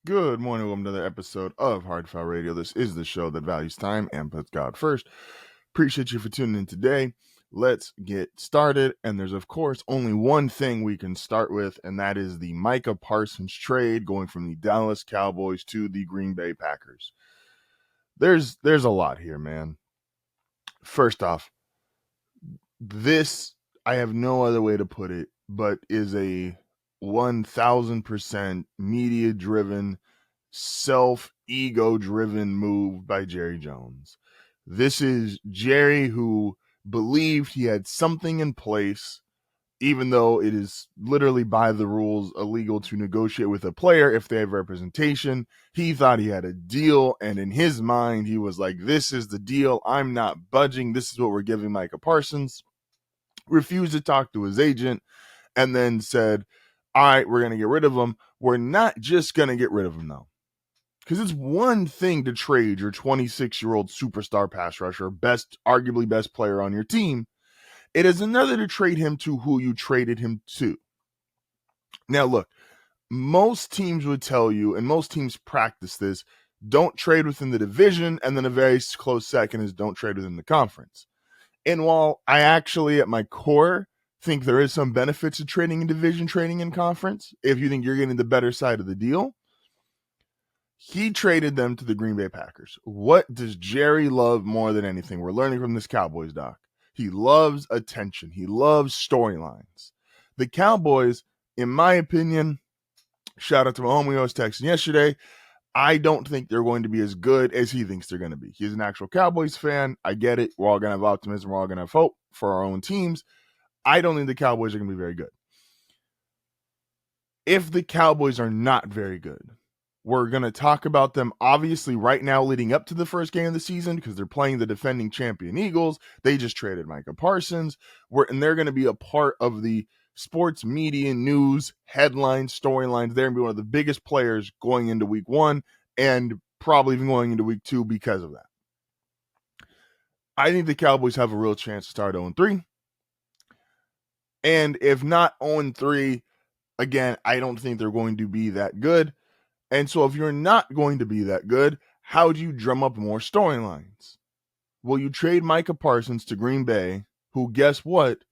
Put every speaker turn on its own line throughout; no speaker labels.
Good morning, welcome to another episode of HardFoul Radio. This is the show that values time and puts God first. Appreciate you for tuning in today. Let's get started. And there's, of course, only one thing we can start with, and that is the Micah Parsons trade going from the Dallas Cowboys to the Green Bay Packers. There's a lot here, man. First off, this, I have no other way to put it, but is a 1000% media-driven, self-ego-driven move by Jerry Jones. This is Jerry who believed he had something in place, even though it is literally by the rules illegal to negotiate with a player if they have representation. He thought he had a deal, and in his mind, he was like, this is the deal. I'm not budging. This is what we're giving Micah Parsons. Refused to talk to his agent, and then said, all right, we're going to get rid of him. We're not just going to get rid of him, though. Because it's one thing to trade your 26-year-old superstar pass rusher, arguably best player on your team. It is another to trade him to who you traded him to. Now, look, most teams would tell you, and most teams practice this, don't trade within the division, and then a very close second is don't trade within the conference. And while I actually, at my core, think there is some benefits to trading in division, trading in conference, if you think you're getting the better side of the deal, he traded them to the Green Bay Packers. What does Jerry love more than anything? We're learning from this Cowboys doc. He loves attention. He loves storylines. The Cowboys, in my opinion, shout out to my homie who was texting yesterday, I don't think they're going to be as good as he thinks they're going to be. He's an actual Cowboys fan. I get it. We're all going to have optimism. We're all going to have hope for our own teams. I don't think the Cowboys are going to be very good. If the Cowboys are not very good, we're going to talk about them obviously right now leading up to the first game of the season because they're playing the defending champion Eagles. They just traded Micah Parsons. And they're going to be a part of the sports media, news, headlines, storylines. They're going to be one of the biggest players going into week one and probably even going into week two because of that. I think the Cowboys have a real chance to start 0-3. And if not 0-3, again, I don't think they're going to be that good. And so if you're not going to be that good, how do you drum up more storylines? Well, you trade Micah Parsons to Green Bay, who, guess what,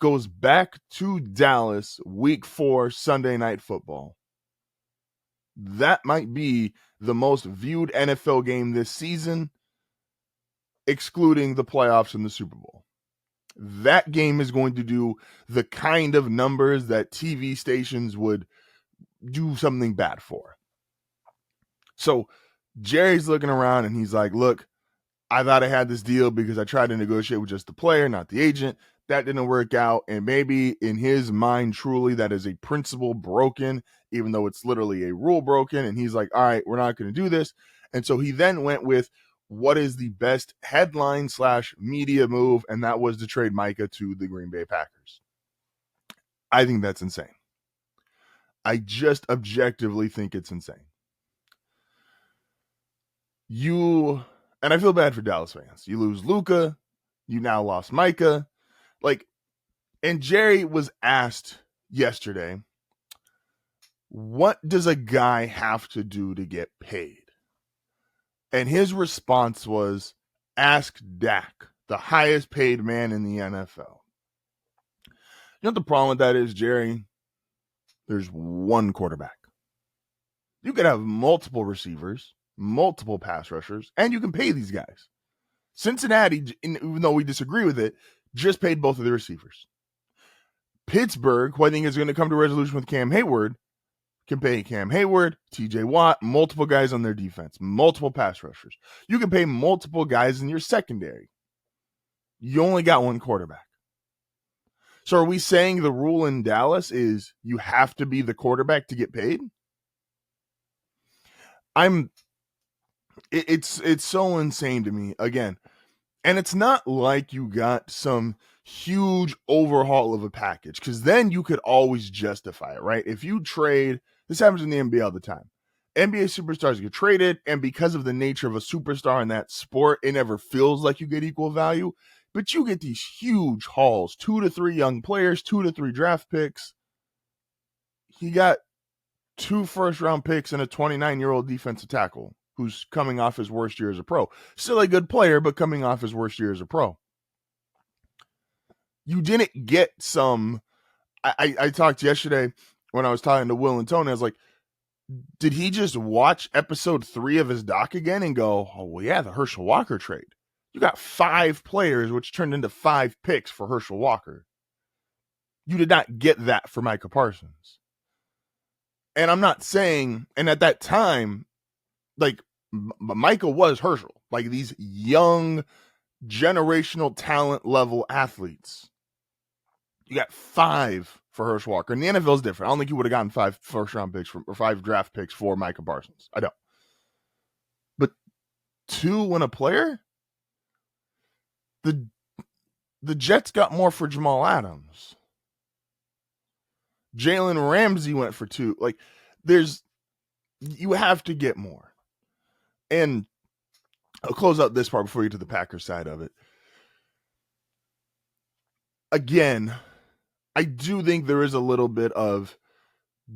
goes back to Dallas week 4 Sunday Night Football. That might be the most viewed NFL game this season, excluding the playoffs and the Super Bowl. That game is going to do the kind of numbers that TV stations would do something bad for. So Jerry's looking around and he's like, look, I thought I had this deal because I tried to negotiate with just the player, not the agent. That didn't work out. And maybe in his mind, truly, that is a principle broken, even though it's literally a rule broken. And he's like, all right, we're not going to do this. And so he then went with what is the best headline/media move, and that was to trade Micah to the Green Bay Packers. I think that's insane. I just objectively think it's insane. And I feel bad for Dallas fans. You lose Luka, you now lost Micah. And Jerry was asked yesterday, what does a guy have to do to get paid? And his response was, ask Dak, the highest paid man in the NFL. You know what the problem with that is, Jerry? There's one quarterback. You could have multiple receivers, multiple pass rushers, and you can pay these guys. Cincinnati, even though we disagree with it, just paid both of the receivers. Pittsburgh, who I think is going to come to a resolution with Cam Hayward, can pay Cam Hayward, TJ Watt, multiple guys on their defense, multiple pass rushers. You can pay multiple guys in your secondary. You only got one quarterback. So are we saying the rule in Dallas is you have to be the quarterback to get paid? It's so insane to me, again. And it's not like you got some huge overhaul of a package, because then you could always justify it, right? If you trade, this happens in the NBA all the time. NBA superstars get traded, and because of the nature of a superstar in that sport, it never feels like you get equal value. But you get these huge hauls, 2 to 3 young players, 2 to 3 draft picks. He got 2 first-round picks and a 29-year-old defensive tackle who's coming off his worst year as a pro. Still a good player, but coming off his worst year as a pro. You didn't get some. I talked yesterday when I was talking to Will and Tony. I was like, did he just watch episode 3 of his doc again and go, oh, well, yeah, the Herschel Walker trade? You got 5 players, which turned into 5 picks for Herschel Walker. You did not get that for Micah Parsons. And I'm not saying, and at that time, like, Micah was Herschel. Like, these young, generational talent level athletes. You got 5 for Herschel Walker. And the NFL is different. I don't think you would have gotten 5 first-round picks or 5 draft picks for Micah Parsons. I don't. But 2 when a player? The Jets got more for Jamal Adams. Jalen Ramsey went for 2. Like, you have to get more. And I'll close out this part before you get to the Packers side of it. Again, I do think there is a little bit of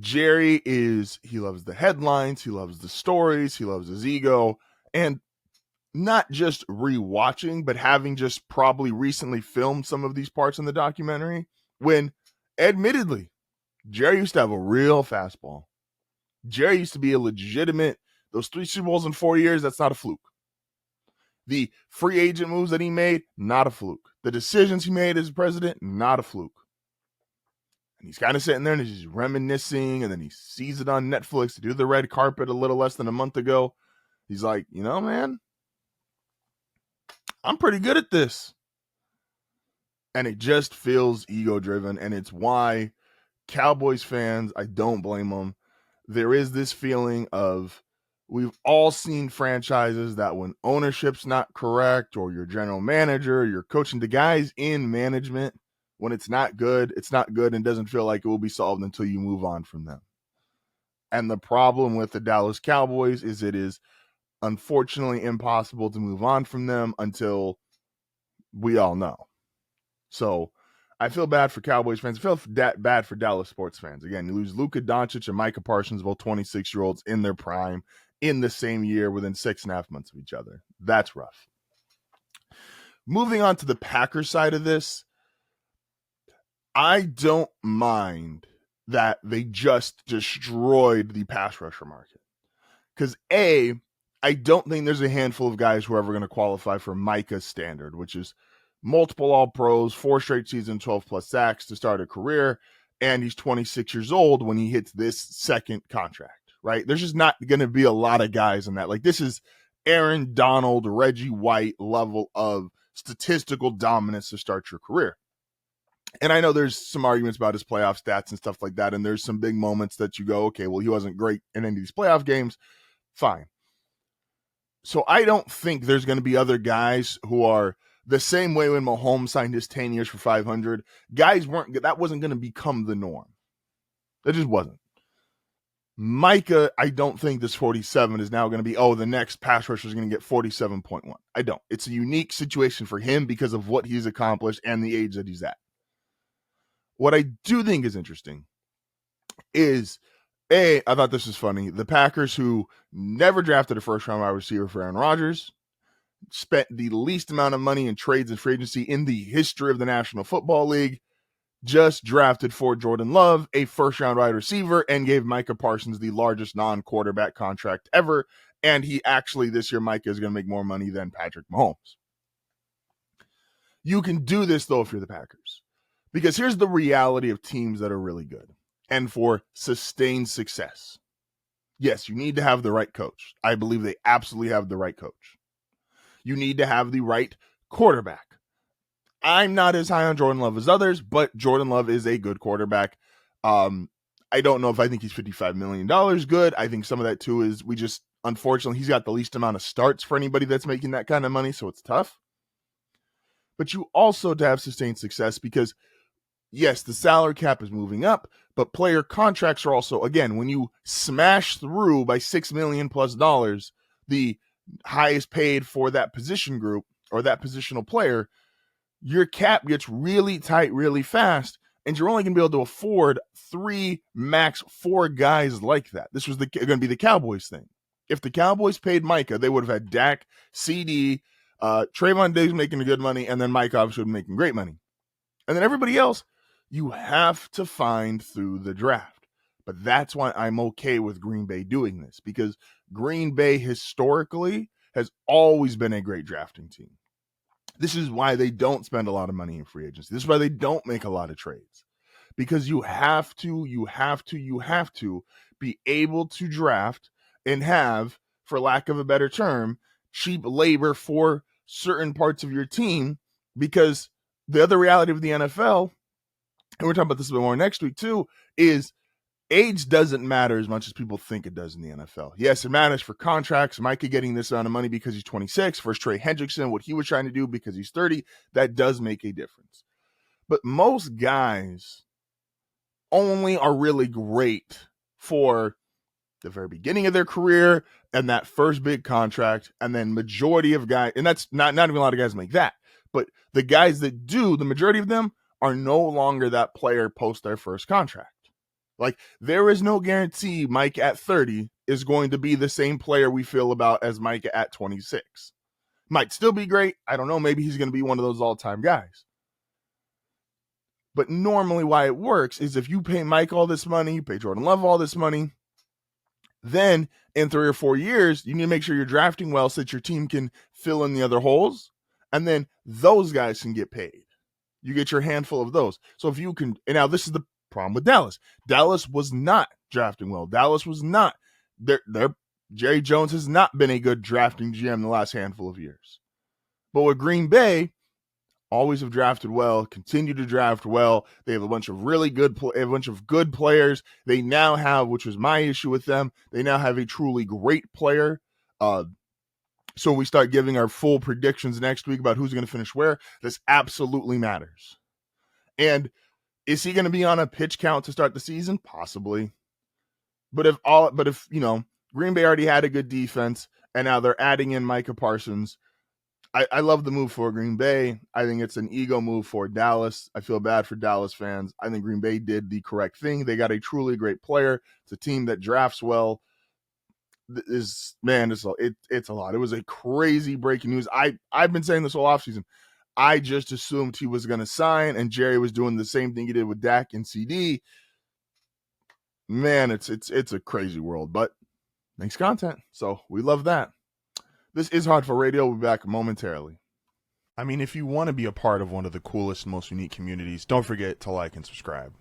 Jerry he loves the headlines, he loves the stories, he loves his ego, and not just rewatching, but having just probably recently filmed some of these parts in the documentary when, admittedly, Jerry used to have a real fastball. Jerry used to be a legitimate, those 3 Super Bowls in 4 years, that's not a fluke. The free agent moves that he made, not a fluke. The decisions he made as president, not a fluke. And he's kind of sitting there and he's reminiscing, and then he sees it on Netflix to do the red carpet a little less than a month ago. He's like, you know, man, I'm pretty good at this. And it just feels ego-driven, and it's why Cowboys fans, I don't blame them. There is this feeling of, we've all seen franchises that when ownership's not correct, or your general manager, your coaching, the guys in management, when it's not good and doesn't feel like it will be solved until you move on from them. And the problem with the Dallas Cowboys is it is unfortunately impossible to move on from them until we all know. So I feel bad for Cowboys fans. I feel bad for Dallas sports fans. Again, you lose Luka Doncic and Micah Parsons, both 26-year-olds in their prime, in the same year within 6.5 months of each other. That's rough. Moving on to the Packers side of this, I don't mind that they just destroyed the pass rusher market. Because I don't think there's a handful of guys who are ever going to qualify for Micah's standard, which is multiple All-Pros, 4 straight seasons, 12-plus sacks to start a career, and he's 26 years old when he hits this second contract, right? There's just not going to be a lot of guys in that. Like, this is Aaron Donald, Reggie White level of statistical dominance to start your career. And I know there's some arguments about his playoff stats and stuff like that, and there's some big moments that you go, okay, well, he wasn't great in any of these playoff games. Fine. So I don't think there's going to be other guys who are the same way when Mahomes signed his 10 years for $500. Guys that wasn't going to become the norm. That just wasn't. Micah, I don't think this 47 is now going to be, the next pass rusher is going to get 47.1. I don't. It's a unique situation for him because of what he's accomplished and the age that he's at. What I do think is interesting is, I thought this was funny. The Packers, who never drafted a first-round wide receiver for Aaron Rodgers, spent the least amount of money in trades and free agency in the history of the National Football League, just drafted for Jordan Love, a first-round wide receiver, and gave Micah Parsons the largest non-quarterback contract ever. And he actually, this year, Micah is going to make more money than Patrick Mahomes. You can do this, though, if you're the Packers. Because here's the reality of teams that are really good and for sustained success. Yes, you need to have the right coach. I believe they absolutely have the right coach. You need to have the right quarterback. I'm not as high on Jordan Love as others, but Jordan Love is a good quarterback. I don't know if I think he's $55 million good. I think some of that, too, is unfortunately, he's got the least amount of starts for anybody that's making that kind of money, so it's tough. But you also to have sustained success because, yes, the salary cap is moving up, but player contracts are also, again, when you smash through by $6 million plus the highest paid for that position group or that positional player, your cap gets really tight really fast, And you're only going to be able to afford 3, max 4 guys like that. This was going to be the Cowboys thing. If the Cowboys paid Micah, they would have had Dak, CD, Trayvon Diggs making good money, and then Mike obviously would be making great money. And then everybody else, you have to find through the draft. But that's why I'm okay with Green Bay doing this, because Green Bay historically has always been a great drafting team. This is why they don't spend a lot of money in free agency. This is why they don't make a lot of trades, because you have to be able to draft and have, for lack of a better term, cheap labor for certain parts of your team. Because the other reality of the NFL, and we're talking about this a bit more next week too, is age doesn't matter as much as people think it does in the NFL. Yes, it matters for contracts. Micah getting this amount of money because he's 26 versus Trey Hendrickson, what he was trying to do because he's 30, that does make a difference. But most guys only are really great for the very beginning of their career and that first big contract, and then majority of guys, and that's not even a lot of guys make that, but the guys that do, the majority of them are no longer that player post their first contract. Like, there is no guarantee Mike at 30 is going to be the same player we feel about as Mike at 26. Might still be great. I don't know. Maybe he's going to be one of those all-time guys. But normally why it works is if you pay Mike all this money, you pay Jordan Love all this money, then in 3 or 4 years, you need to make sure you're drafting well so that your team can fill in the other holes. And then those guys can get paid. You get your handful of those. So if you can, and now this is the problem with Dallas. Dallas was not drafting well. Dallas was not. Jerry Jones has not been a good drafting GM the last handful of years. But with Green Bay, always have drafted well, continue to draft well. They have a bunch of really good, good players. They now have, which was my issue with them, they now have a truly great player. So we start giving our full predictions next week about who's going to finish where. This absolutely matters. And is he going to be on a pitch count to start the season? Possibly. But if Green Bay already had a good defense and now they're adding in Micah Parsons, I love the move for Green Bay. I think it's an ego move for Dallas. I feel bad for Dallas fans. I think Green Bay did the correct thing. They got a truly great player. It's a team that drafts well. It's a lot. It was a crazy breaking news. I've been saying this whole offseason. I just assumed he was going to sign, and Jerry was doing the same thing he did with Dak and CD. Man, it's a crazy world, but makes content, so we love that. This is HardFoul Radio. We'll be back momentarily. I mean, if you want to be a part of one of the coolest, most unique communities, don't forget to like and subscribe.